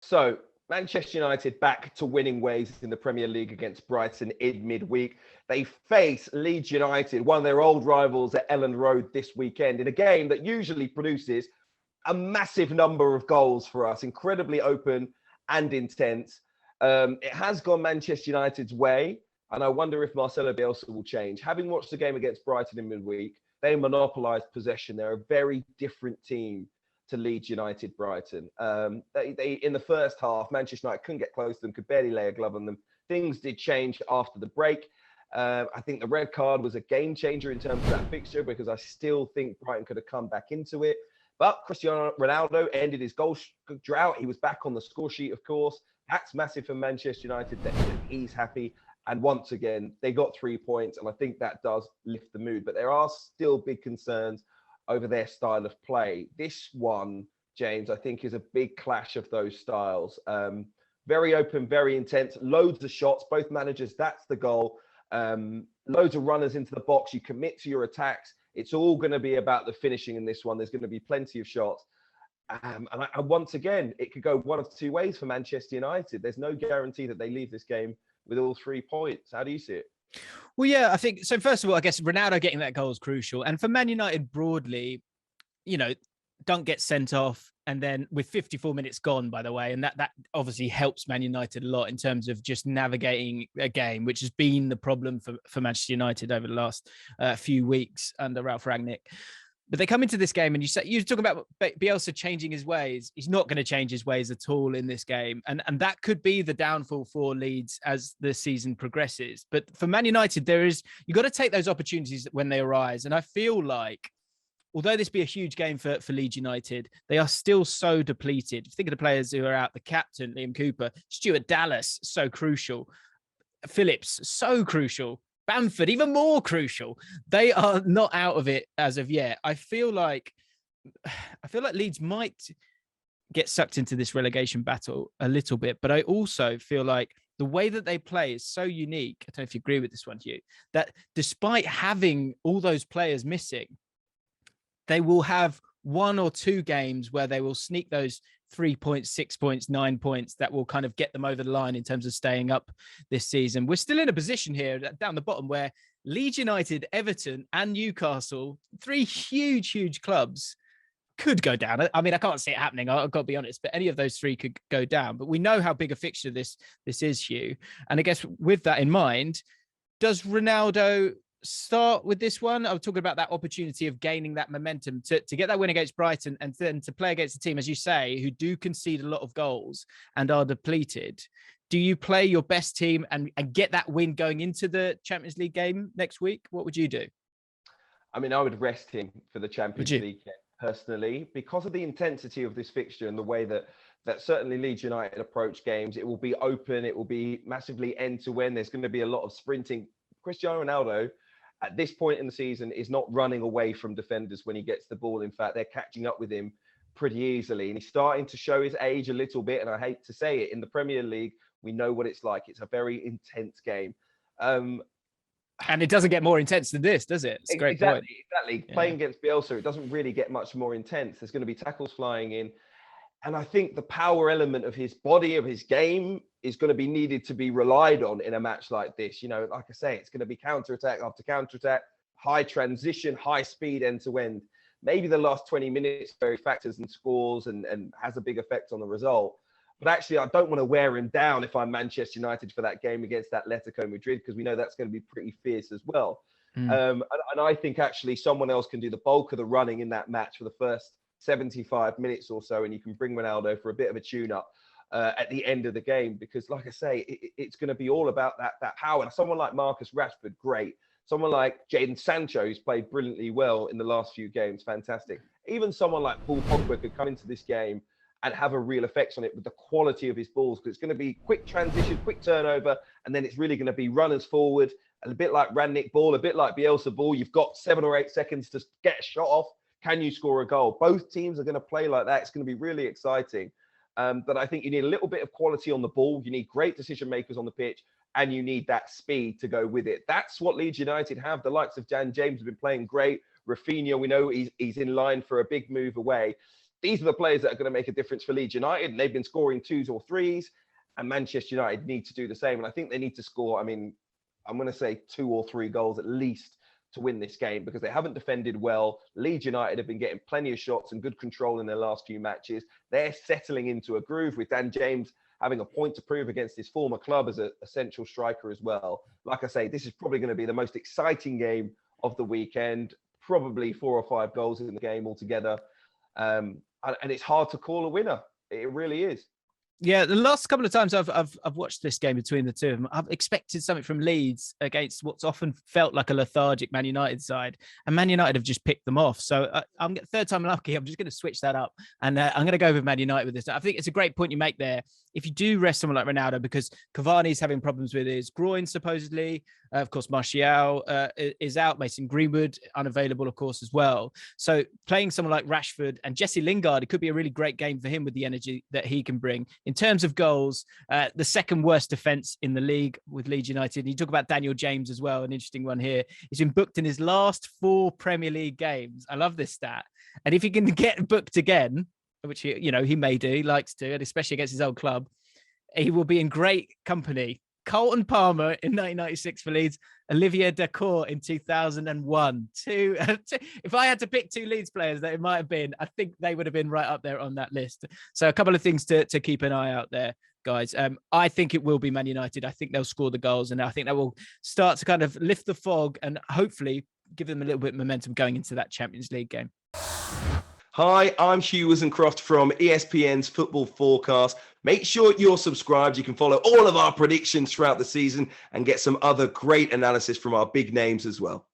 So, Manchester United back to winning ways in the Premier League against Brighton in midweek. They face Leeds United, one of their old rivals at Ellen Road this weekend, in a game that usually produces a massive number of goals for us, incredibly open and intense. It has gone Manchester United's way, and I wonder if Marcelo Bielsa will change. Having watched the game against Brighton in midweek, they monopolised possession. They're a very different team to Leeds United Brighton. They in the first half, Manchester United couldn't get close to them, could barely lay a glove on them. Things did change after the break. I think the red card was a game changer in terms of that fixture, because I still think Brighton could have come back into it. But Cristiano Ronaldo ended his goal drought. He was back on the score sheet, of course. That's massive for Manchester United that he's happy. And once again, they got 3 points, and I think that does lift the mood. But there are still big concerns over their style of play. This one, James, I think is a big clash of those styles. Very open, very intense, loads of shots, both managers, that's the goal. Loads of runners into the box, you commit to your attacks. It's all going to be about the finishing in this one. There's going to be plenty of shots. And once again, it could go one of two ways for Manchester United. There's no guarantee that they leave this game with all 3 points. How do you see it? Well, yeah, I think so. First of all, I guess Ronaldo getting that goal is crucial. And for Man United broadly, don't get sent off. And then with 54 minutes gone, by the way, and that obviously helps Man United a lot in terms of just navigating a game, which has been the problem for Manchester United over the last few weeks under Ralf Rangnick. But they come into this game and you're talking about Bielsa changing his ways. He's not going to change his ways at all in this game. And that could be the downfall for Leeds as the season progresses. But for Man United, you've got to take those opportunities when they arise. And I feel like, although this be a huge game for Leeds United, they are still so depleted. If you think of the players who are out, the captain, Liam Cooper, Stuart Dallas, so crucial. Phillips, so crucial. Bamford, even more crucial. They are not out of it as of yet. I feel like Leeds might get sucked into this relegation battle a little bit, but I also feel like the way that they play is so unique. I don't know if you agree with this one, Hugh, that despite having all those players missing, they will have 1 or 2 games where they will sneak those 3 points, 6 points, 9 points that will kind of get them over the line in terms of staying up this season. We're still in a position here down the bottom where Leeds United, Everton and Newcastle, 3 huge clubs, could go down. I mean, I can't see it happening, I've got to be honest, but any of those 3 could go down. But we know how big a fixture this is, Hugh. And I guess with that in mind, does Ronaldo start with this one? I was talking about that opportunity of gaining that momentum to get that win against Brighton and then to play against a team, as you say, who do concede a lot of goals and are depleted. Do you play your best team and get that win going into the Champions League game next week? What would you do? I mean, I would rest him for the Champions League game personally, because of the intensity of this fixture and the way that certainly Leeds United approach games. It will be open. It will be massively end to end. There's going to be a lot of sprinting. Cristiano Ronaldo, at this point in the season, is not running away from defenders when he gets the ball. In fact, they're catching up with him pretty easily. And he's starting to show his age a little bit. And I hate to say it, in the Premier League, we know what it's like. It's a very intense game. And it doesn't get more intense than this, does it? It's a great point. Exactly. Yeah. Playing against Bielsa, it doesn't really get much more intense. There's going to be tackles flying in. And I think the power element of his body, of his game, is going to be needed to be relied on in a match like this. Like I say, it's going to be counter-attack after counter-attack, high transition, high speed end to end. Maybe the last 20 minutes vary factors and scores and has a big effect on the result. But actually, I don't want to wear him down if I'm Manchester United for that game against Atletico Madrid, because we know that's going to be pretty fierce as well. And I think actually someone else can do the bulk of the running in that match for the first 75 minutes or so, and you can bring Ronaldo for a bit of a tune-up at the end of the game, because like I say, it's going to be all about that power. And someone like Marcus Rashford, great. Someone like Jadon Sancho, who's played brilliantly well in the last few games, fantastic. Even someone like Paul Pogba could come into this game and have a real effect on it with the quality of his balls, because it's going to be quick transition, quick turnover, and then it's really going to be runners forward, and a bit like Rangnick ball, a bit like Bielsa ball. You've got 7 or 8 seconds to get a shot off. Can you score a goal? Both teams are going to play like that. It's going to be really exciting. But I think you need a little bit of quality on the ball. You need great decision makers on the pitch, and you need that speed to go with it. That's what Leeds United have. The likes of Dan James have been playing great. Rafinha, we know he's in line for a big move away. these are the players that are going to make a difference for Leeds United. And they've been scoring 2s or 3s, and Manchester United need to do the same. And I think they need to score, I mean, I'm going to say 2 or 3 goals at least to win this game, because they haven't defended well. Leeds United have been getting plenty of shots and good control in their last few matches. They're settling into a groove, with Dan James having a point to prove against his former club as a central striker as well. Like I say, this is probably going to be the most exciting game of the weekend, probably 4 or 5 goals in the game altogether. And it's hard to call a winner. It really is. Yeah, the last couple of times I've watched this game between the two of them, I've expected something from Leeds against what's often felt like a lethargic Man United side, and Man United have just picked them off. So I'm third time lucky. I'm just going to switch that up, and I'm going to go with Man United with this. I think it's a great point you make there. If you do rest someone like Ronaldo, because Cavani's having problems with his groin supposedly, of course Martial is out, Mason Greenwood unavailable, of course, as well. So playing someone like Rashford and Jesse Lingard, it could be a really great game for him with the energy that he can bring. In terms of goals, the second worst defense in the league with Leeds United. You talk about Daniel James as well, an interesting one here. He's been booked in his last 4 Premier League games. I love this stat. And if he can get booked again, which he may do, he likes to, and especially against his old club, he will be in great company. Colton Palmer in 1996 for Leeds, Olivier Dacour in 2001. If I had to pick 2 Leeds players that it might have been, I think they would have been right up there on that list. So a couple of things to keep an eye out there, guys. I think it will be Man United. I think they'll score the goals, and I think that will start to kind of lift the fog and hopefully give them a little bit of momentum going into that Champions League game. Hi, I'm Hugh Wisencroft from ESPN's Football Forecast. Make sure you're subscribed. You can follow all of our predictions throughout the season and get some other great analysis from our big names as well.